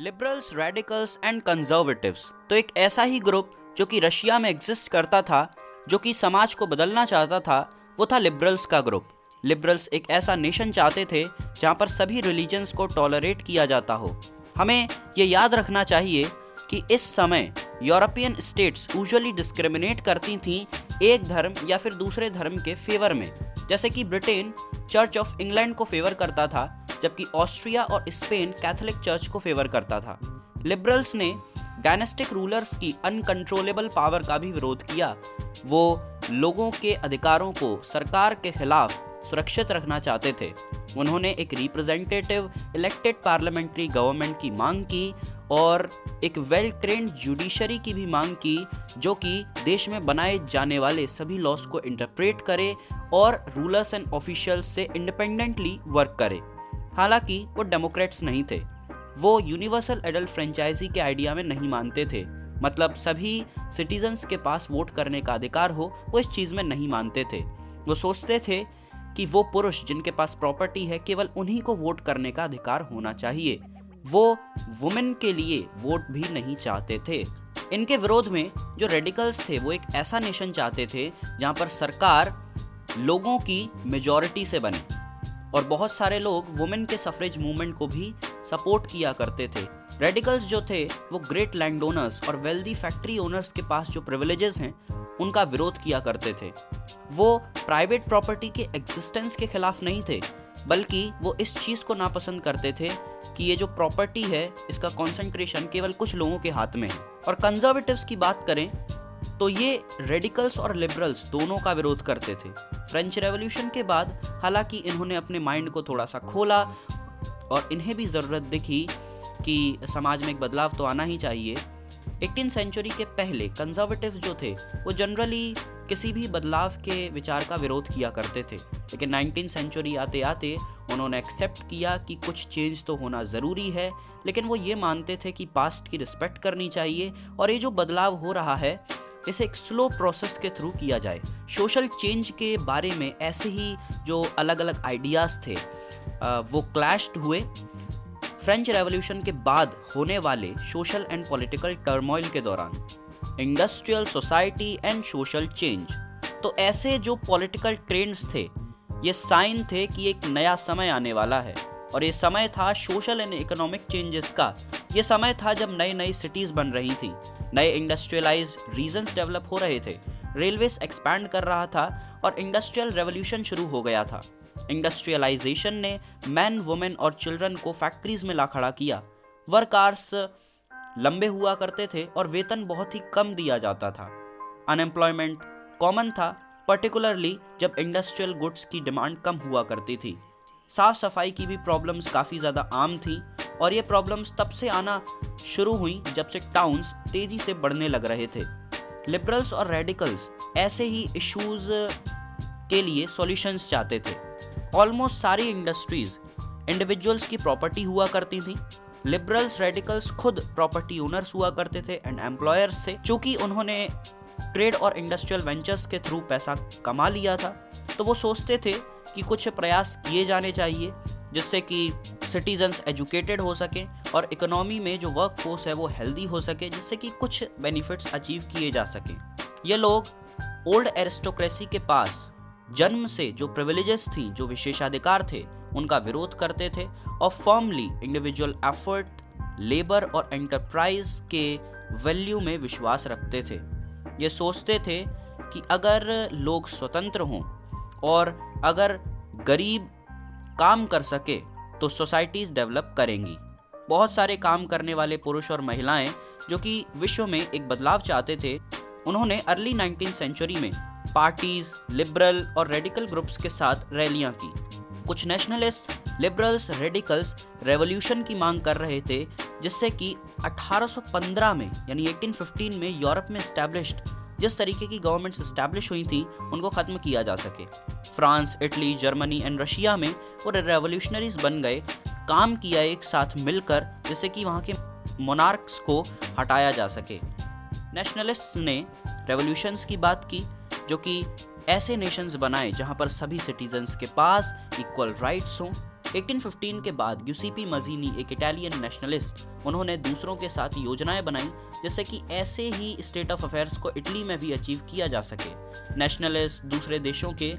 Liberals, radicals and conservatives तो एक ऐसा ही ग्रुप जो कि रशिया में एग्जिस्ट करता था, जो कि समाज को बदलना चाहता था, वो था लिबरल्स का ग्रुप। लिबरल्स एक ऐसा नेशन चाहते थे जहाँ पर सभी रिलीजन्स को टॉलरेट किया जाता हो। हमें ये याद रखना चाहिए कि इस समय यूरोपियन स्टेट्स यूजुअली डिस्क्रिमिनेट करती थीं एक धर्म या फिर दूसरे धर्म के फेवर में, जैसे कि ब्रिटेन चर्च ऑफ इंग्लैंड को फेवर करता था, जबकि ऑस्ट्रिया और स्पेन कैथोलिक चर्च को फेवर करता था। लिबरल्स ने डायनेस्टिक रूलर्स की अनकंट्रोलेबल पावर का भी विरोध किया। वो लोगों के अधिकारों को सरकार के खिलाफ सुरक्षित रखना चाहते थे। उन्होंने एक रिप्रेजेंटेटिव इलेक्टेड पार्लियामेंट्री गवर्नमेंट की मांग की और एक वेल ट्रेन्ड जुडिशरी की भी मांग की, जो कि देश में बनाए जाने वाले सभी लॉस को इंटरप्रेट करे और रूलर्स एंड ऑफिशियल्स से इंडिपेंडेंटली वर्क करे। हालांकि वो डेमोक्रेट्स नहीं थे। वो यूनिवर्सल एडल्ट फ्रेंचाइजी के आइडिया में नहीं मानते थे, मतलब सभी सिटीजन्स के पास वोट करने का अधिकार हो, वो इस चीज़ में नहीं मानते थे। वो सोचते थे कि वो पुरुष जिनके पास प्रॉपर्टी है, केवल उन्हीं को वोट करने का अधिकार होना चाहिए। वो वुमेन के लिए वोट भी नहीं चाहते थे। इनके विरोध में जो रेडिकल्स थे वो एक ऐसा नेशन चाहते थे जहाँ पर सरकार लोगों की मेजॉरिटी से बने, और बहुत सारे लोग वुमेन के सफरेज मूवमेंट को भी सपोर्ट किया करते थे। रेडिकल्स जो थे वो ग्रेट लैंड ओनर्स और वेल्दी फैक्ट्री ओनर्स के पास जो प्रिविलेजेस हैं उनका विरोध किया करते थे। वो प्राइवेट प्रॉपर्टी के एग्जिस्टेंस के खिलाफ नहीं थे, बल्कि वो इस चीज़ को नापसंद करते थे कि ये जो प्रॉपर्टी है इसका कॉन्सेंट्रेशन केवल कुछ लोगों के हाथ में है। और कंजर्वेटिव्स की बात करें तो ये रेडिकल्स और लिबरल्स दोनों का विरोध करते थे। फ्रेंच रेवोल्यूशन के बाद हालांकि इन्होंने अपने माइंड को थोड़ा सा खोला और इन्हें भी ज़रूरत दिखी कि समाज में एक बदलाव तो आना ही चाहिए। 18th सेंचुरी के पहले कंजर्वेटिव्स जो थे वो जनरली किसी भी बदलाव के विचार का विरोध किया करते थे, लेकिन 19th सेंचुरी आते आते उन्होंने एक्सेप्ट किया कि कुछ चेंज तो होना ज़रूरी है, लेकिन वो ये मानते थे कि पास्ट की रिस्पेक्ट करनी चाहिए और ये जो बदलाव हो रहा है इसे एक स्लो प्रोसेस के थ्रू किया जाए। सोशल चेंज के बारे में ऐसे ही जो अलग अलग आइडियाज़ थे वो क्लैश्ड हुए फ्रेंच रेवोल्यूशन के बाद होने वाले सोशल एंड पॉलिटिकल टर्मोइल के दौरान। Industrial society and social change, तो ऐसे जो पॉलिटिकल ट्रेंड्स थे ये साइन थे कि एक नया समय आने वाला है, और ये समय था सोशल एंड इकोनॉमिक चेंजेस का। ये समय था जब नई नई सिटीज़ बन रही थी, नए इंडस्ट्रियलाइज रीजन्स डेवलप हो रहे थे, रेलवेज एक्सपैंड कर रहा था और इंडस्ट्रियल रेवोल्यूशन शुरू हो गया था। इंडस्ट्रियलाइजेशन ने मैन, वुमेन और चिल्ड्रन को फैक्ट्रीज में ला खड़ा किया। वर्क आवर्स लंबे हुआ करते थे और वेतन बहुत ही कम दिया जाता था। अनएम्प्लॉयमेंट कॉमन था, पर्टिकुलरली जब इंडस्ट्रियल गुड्स की डिमांड कम हुआ करती थी। साफ सफाई की भी प्रॉब्लम्स काफ़ी ज़्यादा आम थी, और ये प्रॉब्लम्स तब से आना शुरू हुई जब से टाउन्स तेज़ी से बढ़ने लग रहे थे। लिबरल्स और रेडिकल्स ऐसे ही इश्यूज़ के लिए सॉल्यूशंस चाहते थे। ऑलमोस्ट सारी इंडस्ट्रीज इंडिविजुअल्स की प्रॉपर्टी हुआ करती थी। लिबरल्स, रेडिकल्स खुद प्रॉपर्टी ओनर्स हुआ करते थे एंड एम्प्लॉयर्स से। चूँकि उन्होंने ट्रेड और इंडस्ट्रियल वेंचर्स के थ्रू पैसा कमा लिया था, तो वो सोचते थे कि कुछ प्रयास किए जाने चाहिए जिससे कि सिटीजन्स एजुकेटेड हो सकें और इकोनॉमी में जो वर्क फोर्स है वो हेल्दी हो सके, जिससे कि कुछ बेनिफिट्स अचीव किए जा सकें। ये लोग ओल्ड एरिस्टोक्रेसी के पास जन्म से जो प्रिविलेजेस थी, जो विशेषाधिकार थे, उनका विरोध करते थे और फर्मली इंडिविजुअल एफर्ट, लेबर और एंटरप्राइज के वैल्यू में विश्वास रखते थे। ये सोचते थे कि अगर लोग स्वतंत्र हों और अगर गरीब काम कर सके तो सोसाइटीज़ डेवलप करेंगी। बहुत सारे काम करने वाले पुरुष और महिलाएं जो कि विश्व में एक बदलाव चाहते थे, उन्होंने अर्ली 19th सेंचुरी में पार्टीज, लिबरल और रेडिकल ग्रुप्स के साथ रैलियां की। कुछ नेशनलिस्ट, लिबरल्स, रेडिकल्स रेवोल्यूशन की मांग कर रहे थे, जिससे कि 1815 में यानी 1815 में यूरोप में एस्टैब्लिश्ड जिस तरीके की गवर्नमेंट्स एस्टैब्लिश हुई थी उनको ख़त्म किया जा सके। France, Italy, Germany and Russia में वो रेवोल्यूशनरीज बन गए, काम किया एक साथ मिलकर, जिससे कि वहाँ के मोनार्क्स को हटाया जा सके। नेशनलिस्ट्स ने रेवोल्यूशंस की बात की जो कि ऐसे नेशंस बनाए जहाँ पर सभी सिटीजन्स के पास इक्वल राइट्स हों, 1815 के बाद गिउसेप्पे मज़ीनी एक इटालियन नेशनलिस्ट, उन्होंने दूसरों के साथ योजनाएं बनाई जिससे कि ऐसे ही स्टेट ऑफ अफेयर्स को इटली में भी अचीव किया जा सके। नेशनलिस्ट दूसरे देशों के,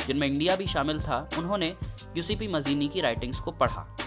जिनमें इंडिया भी शामिल था, उन्होंने गिउसेप्पे मज़ीनी की राइटिंग्स को पढ़ा